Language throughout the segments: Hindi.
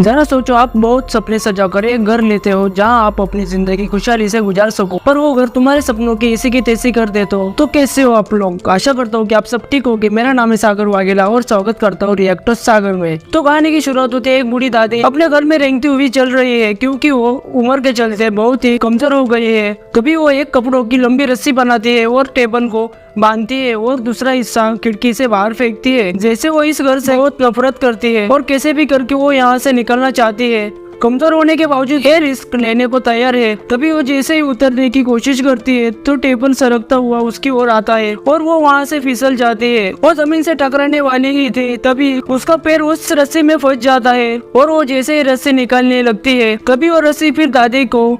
जरा सोचो, आप बहुत सपने सजा कर एक घर लेते हो जहाँ आप अपनी जिंदगी खुशहाली से गुजार सको, पर वो घर तुम्हारे सपनों की ऐसी की तैसी कर देते हो। तो कैसे हो आप लोग? आशा करता हूँ कि आप सब ठीक होगे। मेरा नाम है सागर वाघेला और स्वागत करता हूँ रिएक्टर सागर में। तो कहानी की शुरुआत होती है एक बूढ़ी दादी अपने घर में रेंगती हुई चल रही है, क्योंकि वो उम्र के चलते बहुत ही कमजोर हो गई है। कभी वो एक कपड़ों की लंबी रस्सी बनाती है और टेबल को बांधती है और दूसरा हिस्सा खिड़की से बाहर फेंकती है, जैसे वो इस घर से बहुत नफरत करती है और कैसे भी करके वो यहाँ से निकलना चाहती है। कमजोर होने के बावजूद ये रिस्क लेने को तैयार है। तभी वो जैसे ही उतरने की कोशिश करती है तो टेबल सरकता हुआ उसकी ओर आता है और वो वहाँ से फिसल जाती है। वो जमीन से टकराने वाली ही थी, तभी उसका पैर उस रस्सी में फंस जाता है और वो जैसे ही रस्सी निकालने लगती है तभी वो रस्सी फिर दादी को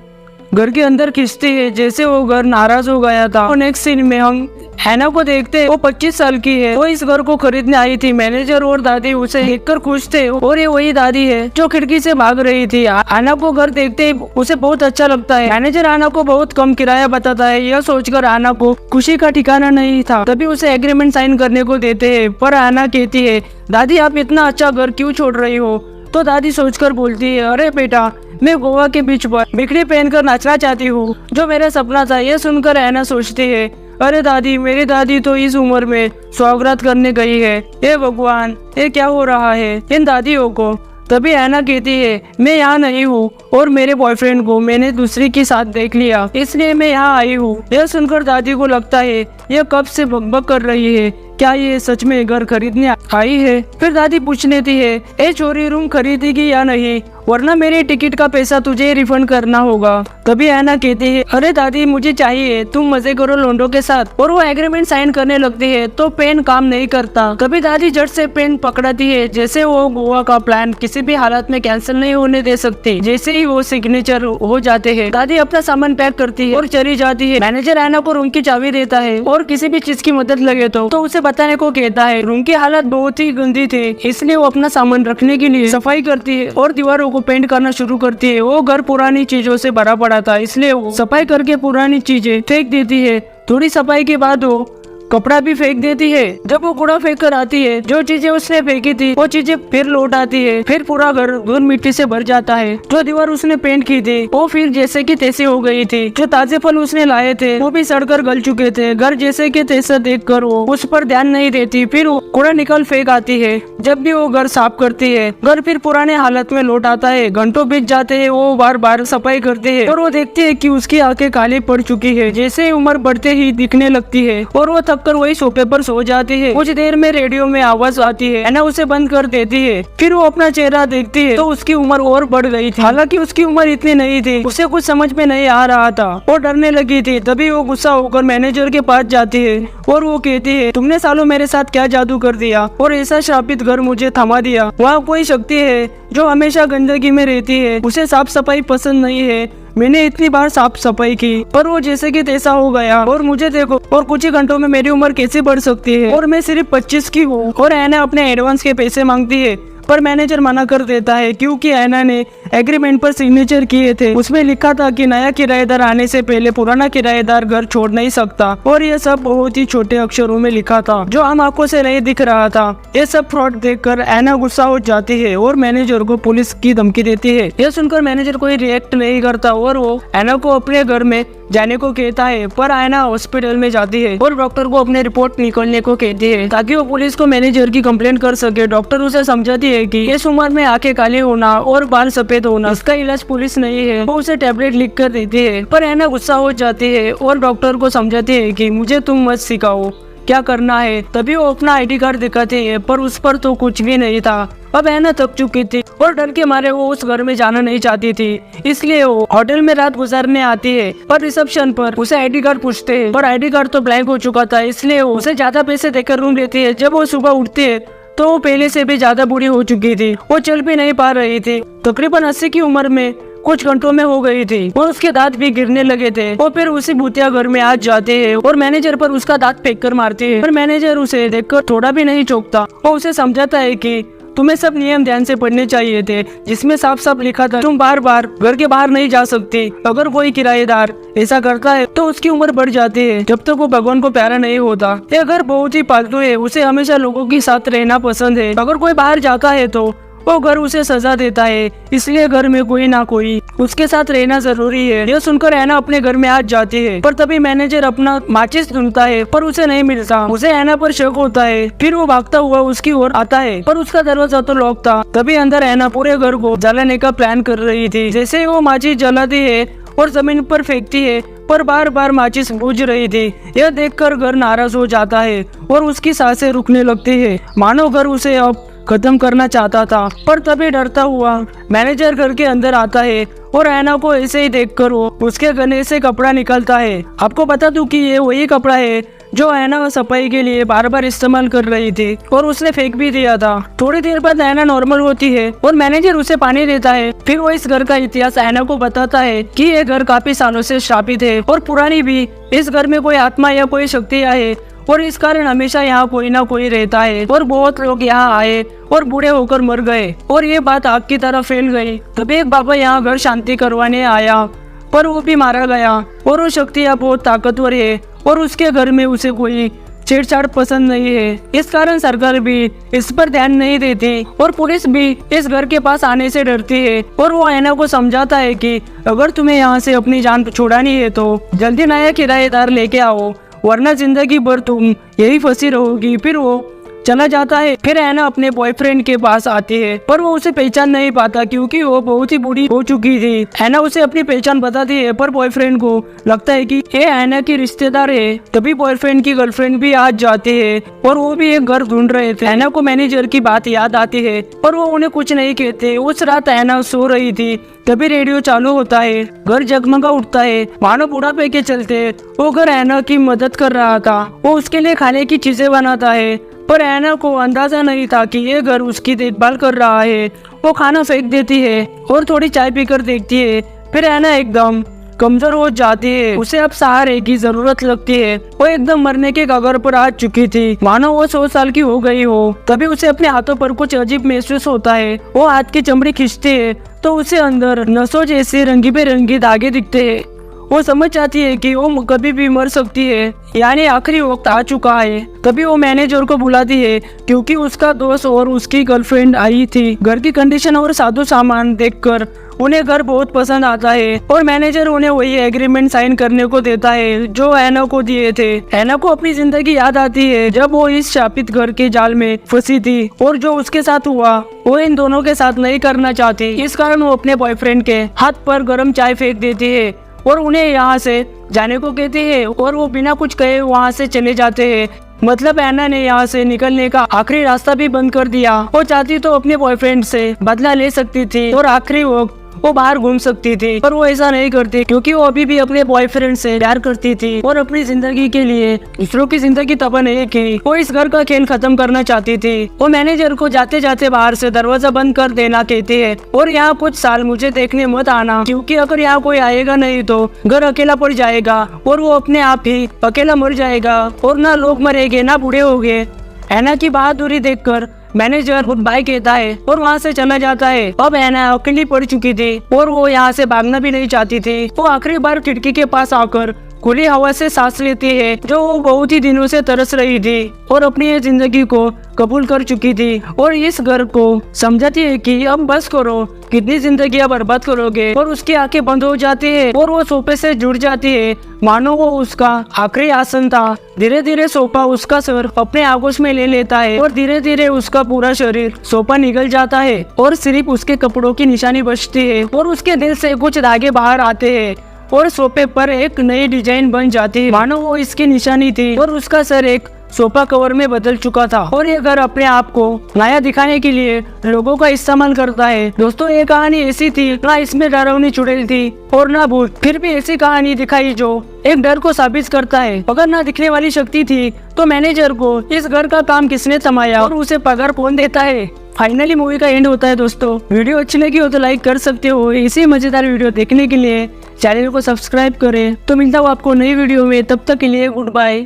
घर के अंदर खींचती है, जैसे वो घर नाराज हो गया था। और नेक्स्ट सीन में हम हैना को देखते हैं। वो 25 साल की है। वो इस घर को खरीदने आई थी। मैनेजर और दादी उसे देखकर खुश थे और ये वही दादी है जो खिड़की से भाग रही थी। आना को घर देखते ही उसे बहुत अच्छा लगता है। मैनेजर आना को बहुत कम किराया बताता है। यह सोचकर आना को खुशी का ठिकाना नहीं था। तभी उसे एग्रीमेंट साइन करने को देते हैं, पर आना कहती है, दादी आप इतना अच्छा घर क्यों छोड़ रही हो? तो दादी सोचकर बोलती है, अरे बेटा, मैं गोवा के बीच पर बिकनी पहनकर नाचना चाहती हूँ, जो मेरा सपना था। यह सुनकर ऐना सोचती है, अरे दादी, मेरी दादी तो इस उम्र में स्वागत करने गई है। हे भगवान, ये क्या हो रहा है इन दादियों को? तभी ऐना कहती है, मैं यहाँ नहीं हूँ और मेरे बॉयफ्रेंड को मैंने दूसरी के साथ देख लिया, इसलिए मैं यहाँ आई हूँ। यह सुनकर दादी को लगता है यह कब से बकबक कर रही है, क्या ये सच में घर खरीदने आई है? फिर दादी पूछ लेती है, ए छोरी, रूम खरीदेगी या नहीं, वरना मेरे टिकट का पैसा तुझे रिफंड करना होगा। तभी ऐना कहती है, अरे दादी, मुझे चाहिए, तुम मजे करो लोंडो के साथ। और वो एग्रीमेंट साइन करने लगती है तो पेन काम नहीं करता। तभी दादी झट से पेन पकड़ाती है, जैसे वो गोवा का प्लान किसी भी हालत में कैंसिल नहीं होने दे सकती। जैसे ही वो सिग्नेचर हो जाते हैं, दादी अपना सामान पैक करती है और चली जाती है। मैनेजर ऐना को रूम की चाबी देता है और किसी भी चीज की मदद लगे तो उसे बताने को कहता है। रूम की हालत बहुत ही गंदी थी, इसलिए वो अपना सामान रखने के लिए सफाई करती है और दीवारों को पेंट करना शुरू करती है। वो घर पुरानी चीजों से भरा पड़ा था, इसलिए वो सफाई करके पुरानी चीजें फेंक देती है। थोड़ी सफाई के बाद वो कपड़ा भी फेंक देती है। जब वो कूड़ा फेंक कर आती है, जो चीजें उसने फेंकी थी वो चीजें फिर लौट आती है। फिर पूरा घर धूल मिट्टी से भर जाता है। जो दीवार उसने पेंट की थी वो फिर जैसे की तैसे हो गई थी। जो ताजे फल उसने लाए थे वो भी सड़कर गल चुके थे। घर जैसे के तैसे देखकर वो उस पर ध्यान नहीं देती। फिर वो कूड़ा निकल फेंक आती है। जब भी वो घर साफ करती है, घर फिर पुराने हालत में लौट आता है। घंटों बीत जाते हैं, वो बार बार सफाई करते हैं और वो देखते है कि उसकी आंखें काली पड़ चुकी है, जैसे उम्र बढ़ते ही दिखने लगती है और वो थककर वही सोफे पर सो जाती है। कुछ देर में रेडियो में आवाज आती है। ऐना उसे बंद कर देती है। फिर वो अपना चेहरा देखती है तो उसकी उम्र और बढ़ गई थी। हालांकि उसकी उम्र इतनी नहीं थी। उसे कुछ समझ में नहीं आ रहा था, वो डरने लगी थी। तभी वो गुस्सा होकर मैनेजर के पास जाती है और वो कहती है, तुमने सालों मेरे साथ क्या जादू कर दिया और ऐसा श्रापित घर मुझे थमा दिया। वहाँ कोई शक्ति है जो हमेशा गंदगी में रहती है, उसे साफ सफाई पसंद नहीं है। मैंने इतनी बार साफ सफाई की पर वो जैसे कि तैसा हो गया। और मुझे देखो, और कुछ ही घंटों में मेरी उम्र कैसे बढ़ सकती है, और मैं सिर्फ 25 की हूँ। और ऐना अपने एडवांस के पैसे मांगती है, पर मैनेजर मना कर देता है, क्योंकि ऐना ने एग्रीमेंट पर सिग्नेचर किए थे। उसमें लिखा था कि नया किराएदार आने से पहले पुराना किराएदार घर छोड़ नहीं सकता। और यह सब बहुत ही छोटे अक्षरों में लिखा था, जो आम आंखों से नहीं दिख रहा था। ये सब फ्रॉड देखकर ऐना गुस्सा हो जाती है और मैनेजर को पुलिस की धमकी देती है। यह सुनकर मैनेजर कोई रिएक्ट नहीं करता और वो ऐना को अपने घर में जाने को कहता है, पर ऐना हॉस्पिटल में जाती है और डॉक्टर को अपने रिपोर्ट निकालने को कहती है, ताकि वो पुलिस को मैनेजर की कंप्लेंट कर सके। डॉक्टर उसे समझाती है कि इस उम्र में आंखें काली होना और बाल सफेद होना, इसका इलाज पुलिस नहीं है। वो उसे टैबलेट लिख कर देती है, पर ऐना गुस्सा हो जाती है और डॉक्टर को समझाती है कि मुझे तुम मत सिखाओ क्या करना है। तभी वो अपना ID कार्ड दिखाते हैं, पर उस पर तो कुछ भी नहीं था। अब ऐना थक चुकी थी और डर के मारे वो उस घर में जाना नहीं चाहती थी, इसलिए वो होटल में रात गुजारने आती है। पर रिसेप्शन पर उसे ID कार्ड पूछते हैं, पर ID कार्ड तो ब्लैंक हो चुका था, इसलिए वो उसे ज्यादा पैसे देकर रूम लेती है। जब वो सुबह उठती है तो वो पहले से भी ज्यादा बूढ़ी हो चुकी थी। वो चल भी नहीं पा रही थी, तकरीबन 80 की उम्र में कुछ घंटों में हो गई थी और उसके दांत भी गिरने लगे थे। वो फिर उसी भूतिया घर में आज जाते हैं और मैनेजर पर उसका दांत फेंक कर मारते हैं, पर मैनेजर उसे देखकर थोड़ा भी नहीं चौंकता। वो उसे समझाता है कि तुम्हें सब नियम ध्यान से पढ़ने चाहिए थे, जिसमें साफ साफ लिखा था तुम बार बार घर के बाहर नहीं जा सकती। अगर कोई किराएदार ऐसा करता है तो उसकी उम्र बढ़ जाती है, जब तक वो भगवान को प्यारा नहीं होता। ये घर बहुत ही पालतू है, उसे हमेशा लोगों के साथ रहना पसंद है। अगर कोई बाहर जाता है तो वो घर उसे सजा देता है, इसलिए घर में कोई ना कोई उसके साथ रहना जरूरी है। यह सुनकर ऐना अपने घर में आ जाती है, पर तभी मैनेजर अपना माचिस ढूंढता है पर उसे नहीं मिलता। उसे ऐना पर शक होता है, फिर वो भागता हुआ उसकी ओर आता है, पर उसका दरवाजा तो लॉक था। तभी अंदर ऐना पूरे घर को जलाने का प्लान कर रही थी। जैसे ही वो माचिस जलाती है और जमीन पर फेंकती है, पर बार बार माचिस बुझ रही थी। यह देखकर घर नाराज हो जाता है और उसकी सांसें रुकने लगती है, मानो घर उसे अब खत्म करना चाहता था। पर तभी डरता हुआ मैनेजर घर के अंदर आता है और ऐना को ऐसे ही देखकर वो उसके गले से कपड़ा निकलता है। आपको बता दूं कि ये वही कपड़ा है जो ऐना सफाई के लिए बार बार इस्तेमाल कर रही थी और उसने फेंक भी दिया था। थोड़ी देर बाद ऐना नॉर्मल होती है और मैनेजर उसे पानी देता है। फिर वो इस घर का इतिहास ऐना को बताता है कि ये घर काफी सालों से श्रापित है और पुरानी भी। इस घर में कोई आत्मा या कोई शक्तियाँ है और इस कारण हमेशा यहाँ कोई ना कोई रहता है और बहुत लोग यहाँ आए और बूढ़े होकर मर गए और ये बात आग की तरह फैल गई। तभी एक बाबा यहाँ घर शांति करवाने आया, पर वो भी मारा गया और वो शक्तियाँ बहुत ताकतवर है और उसके घर में उसे कोई छेड़छाड़ पसंद नहीं है। इस कारण सरकार भी इस पर ध्यान नहीं देती और पुलिस भी इस घर के पास आने से डरती है। और वो ऐना को समझाता है कि अगर तुम्हें यहाँ से अपनी जान छुड़ानी है तो जल्दी नया किराएदार लेके आओ, वरना जिंदगी भर तुम यही फंसी रहोगी। फिर वो चला जाता है। फिर ऐना अपने बॉयफ्रेंड के पास आती है, पर वो उसे पहचान नहीं पाता क्योंकि वो बहुत ही बूढ़ी हो चुकी थी। ऐना उसे अपनी पहचान बताती है, पर बॉयफ्रेंड को लगता है कि ये ऐना की रिश्तेदार है। तभी बॉयफ्रेंड की गर्लफ्रेंड भी आ जाती है और वो भी एक घर ढूंढ रहे थे। ऐना को मैनेजर की बात याद आती है, पर वो उन्हें कुछ नहीं कहते। उस रात ऐना सो रही थी, तभी रेडियो चालू होता है। घर जगमगा उठता है, मानो बुढ़ापे के चलते वो घर ऐना की मदद कर रहा था। वो उसके लिए खाने की चीजें बनाता है, पर ऐना को अंदाजा नहीं था कि ये घर उसकी देखभाल कर रहा है। वो खाना फेंक देती है और थोड़ी चाय पीकर देखती है। फिर ऐना एकदम कमजोर हो जाती है, उसे अब सहारे की जरूरत लगती है। वो एकदम मरने के कगार पर आ चुकी थी, मानो वो 100 साल की हो गई हो। तभी उसे अपने हाथों पर कुछ अजीब महसूस होता है। वो हाथ की चमड़ी खींचती है तो उसे अंदर नसों जैसे रंगी बेरंगी धागे दिखते हैं। वो समझ जाती है कि वो कभी भी मर सकती है, यानी आखिरी वक्त आ चुका है। तभी वो मैनेजर को बुलाती है क्योंकि उसका दोस्त और उसकी गर्लफ्रेंड आई थी। घर की कंडीशन और साधु सामान देखकर उन्हें घर बहुत पसंद आता है और मैनेजर उन्हें वही एग्रीमेंट साइन करने को देता है जो ऐना को दिए थे। ऐना को अपनी जिंदगी याद आती है जब वो इस शापित घर के जाल में फंसी थी और जो उसके साथ हुआ वो इन दोनों के साथ नहीं करना चाहती। इस कारण वो अपने बॉयफ्रेंड के हाथ पर गर्म चाय फेंक देती है और उन्हें यहाँ से जाने को कहते हैं और वो बिना कुछ कहे वहाँ से चले जाते हैं। मतलब ऐना ने यहाँ से निकलने का आखिरी रास्ता भी बंद कर दिया। वो चाहती तो अपने बॉयफ्रेंड से बदला ले सकती थी और आखिरी वक्त वो बाहर घूम सकती थी, पर वो ऐसा नहीं करती क्योंकि वो अभी भी अपने बॉयफ्रेंड से प्यार करती थी और अपनी जिंदगी के लिए दूसरों की जिंदगी तबाह नहीं की। वो इस घर का खेल खत्म करना चाहती थी। वो मैनेजर को जाते जाते बाहर से दरवाजा बंद कर देना कहती है और यहाँ कुछ साल मुझे देखने मत आना, क्योंकि अगर यहाँ कोई आएगा नहीं तो घर अकेला पड़ जाएगा और वो अपने आप ही अकेला मर जाएगा और ना लोग मरेंगे ना बूढ़े होंगे। ऐना की बहादुरी देखकर मैनेजर गुड बाय कहता है और वहाँ से चला जाता है। अब ऐना अकेली पड़ चुकी थी और वो यहाँ से भागना भी नहीं चाहती थी। वो आखिरी बार खिड़की के पास आकर खुली हवा से सांस लेती है, जो वो बहुत ही दिनों से तरस रही थी और अपनी ये जिंदगी को कबूल कर चुकी थी और इस घर को समझाती है कि अब बस करो, कितनी जिंदगियां बर्बाद करोगे। और उसकी आंखें बंद हो जाती है और वो सोफे से जुड़ जाती है, मानो वो उसका आखिरी आसन था। धीरे धीरे सोफा उसका सर अपने आगोश में ले लेता है और धीरे धीरे उसका पूरा शरीर सोफा निगल जाता है और सिर्फ उसके कपड़ों की निशानी बचती है और उसके दिल से कुछ धागे बाहर आते हैं और सोफे पर एक नई डिजाइन बन जाती है, मानो वो इसकी निशानी थी और उसका सर एक सोफा कवर में बदल चुका था। और ये घर अपने आप को नया दिखाने के लिए लोगों का इस्तेमाल करता है। दोस्तों, ये कहानी ऐसी थी ना इसमें डरावनी चुड़ैल थी और ना भूत, फिर भी ऐसी कहानी दिखाई जो एक डर को साबित करता है। अगर ना दिखने वाली शक्ति थी तो मैनेजर को इस घर का काम किसने थमाया और उसे पगार कौन देता है। फाइनली मूवी का एंड होता है। दोस्तों, वीडियो अच्छी लगी हो तो लाइक कर सकते हो। इसी मजेदार वीडियो देखने के लिए चैनल को सब्सक्राइब करें। तो मिलता हूँ आपको नई वीडियो में, तब तक के लिए गुड बाय।